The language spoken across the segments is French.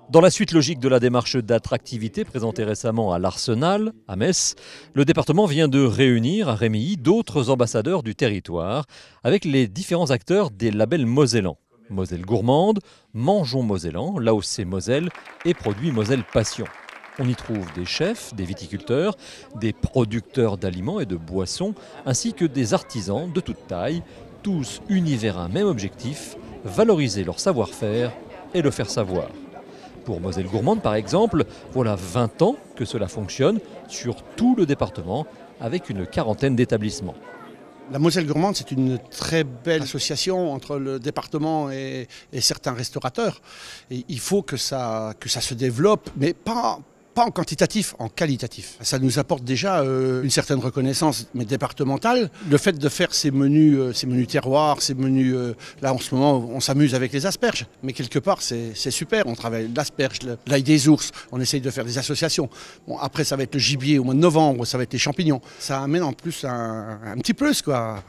Dans la suite logique de la démarche d'attractivité présentée récemment à l'Arsenal, à Metz, le département vient de réunir à Rémilly d'autres ambassadeurs du territoire avec les différents acteurs des labels Mosellans. Moselle Gourmande, Mangeons Mosellan, l'AOC Moselle et Produits Moselle Passion. On y trouve des chefs, des viticulteurs, des producteurs d'aliments et de boissons, ainsi que des artisans de toute taille, tous unis vers un même objectif, valoriser leur savoir-faire et le faire savoir. Pour Moselle Gourmande, par exemple, voilà 20 ans que cela fonctionne sur tout le département avec une quarantaine d'établissements. La Moselle Gourmande, c'est une très belle association entre le département et certains restaurateurs. Et il faut que ça se développe, mais pas en quantitatif, en qualitatif. Ça nous apporte déjà une certaine reconnaissance, mais départementale. Le fait de faire ces menus terroirs, ces menus... là, en ce moment, on s'amuse avec les asperges. Mais quelque part, c'est super. On travaille l'asperge, l'ail des ours. On essaye de faire des associations. Bon, après, ça va être le gibier au mois de novembre. Ça va être les champignons. Ça amène en plus un petit plus, quoi,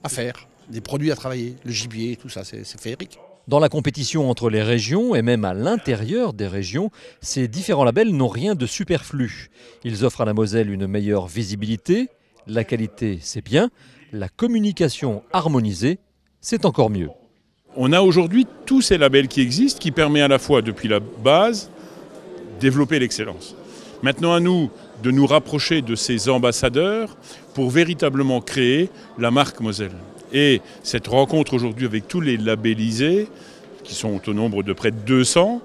à faire. Des produits à travailler. Le gibier, tout ça, c'est féerique. Dans la compétition entre les régions et même à l'intérieur des régions, ces différents labels n'ont rien de superflu. Ils offrent à la Moselle une meilleure visibilité, la qualité c'est bien, la communication harmonisée c'est encore mieux. On a aujourd'hui tous ces labels qui existent, qui permettent à la fois depuis la base, développer l'excellence. Maintenant à nous de nous rapprocher de ces ambassadeurs pour véritablement créer la marque Moselle. Et cette rencontre aujourd'hui avec tous les labellisés, qui sont au nombre de près de 200,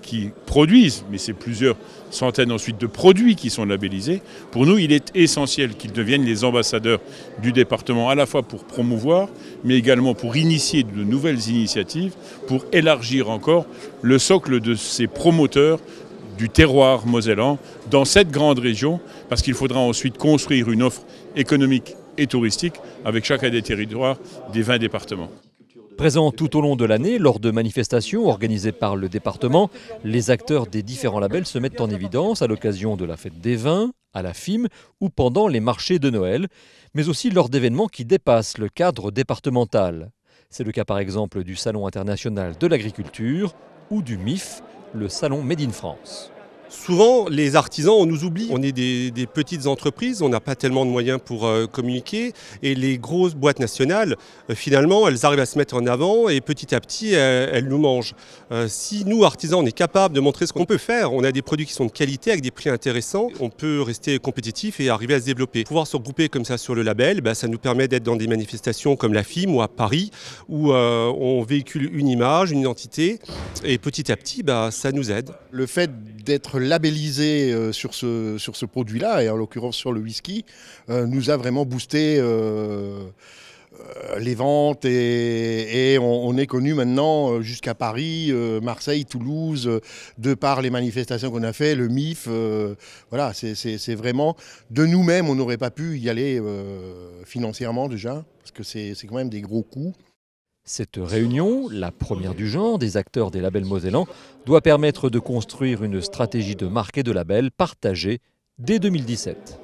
qui produisent, mais c'est plusieurs centaines ensuite de produits qui sont labellisés, pour nous il est essentiel qu'ils deviennent les ambassadeurs du département, à la fois pour promouvoir, mais également pour initier de nouvelles initiatives, pour élargir encore le socle de ces promoteurs du terroir mosellan dans cette grande région, parce qu'il faudra ensuite construire une offre économique et touristique avec chacun des territoires des 20 départements. Présents tout au long de l'année, lors de manifestations organisées par le département, les acteurs des différents labels se mettent en évidence à l'occasion de la fête des vins, à la FIM ou pendant les marchés de Noël, mais aussi lors d'événements qui dépassent le cadre départemental. C'est le cas par exemple du Salon international de l'agriculture ou du MIF, le Salon Made in France. Souvent, les artisans, on nous oublie. On est des petites entreprises, on n'a pas tellement de moyens pour communiquer. Et les grosses boîtes nationales, finalement, elles arrivent à se mettre en avant et petit à petit, elles nous mangent. Si nous, artisans, on est capable de montrer ce qu'on peut faire, on a des produits qui sont de qualité avec des prix intéressants, on peut rester compétitif et arriver à se développer. Pouvoir se regrouper comme ça sur le label, ça nous permet d'être dans des manifestations comme la FIM ou à Paris, où on véhicule une image, une identité. Et petit à petit, ça nous aide. Le fait d'être labellisé sur ce produit-là, et en l'occurrence sur le whisky, nous a vraiment boosté les ventes et on est connu maintenant jusqu'à Paris, Marseille, Toulouse, de par les manifestations qu'on a fait, le MIF, voilà, c'est vraiment de nous-mêmes, on n'aurait pas pu y aller financièrement déjà, parce que c'est quand même des gros coûts. Cette réunion, la première du genre des acteurs des labels mosellans, doit permettre de construire une stratégie de marque et de label partagée dès 2017.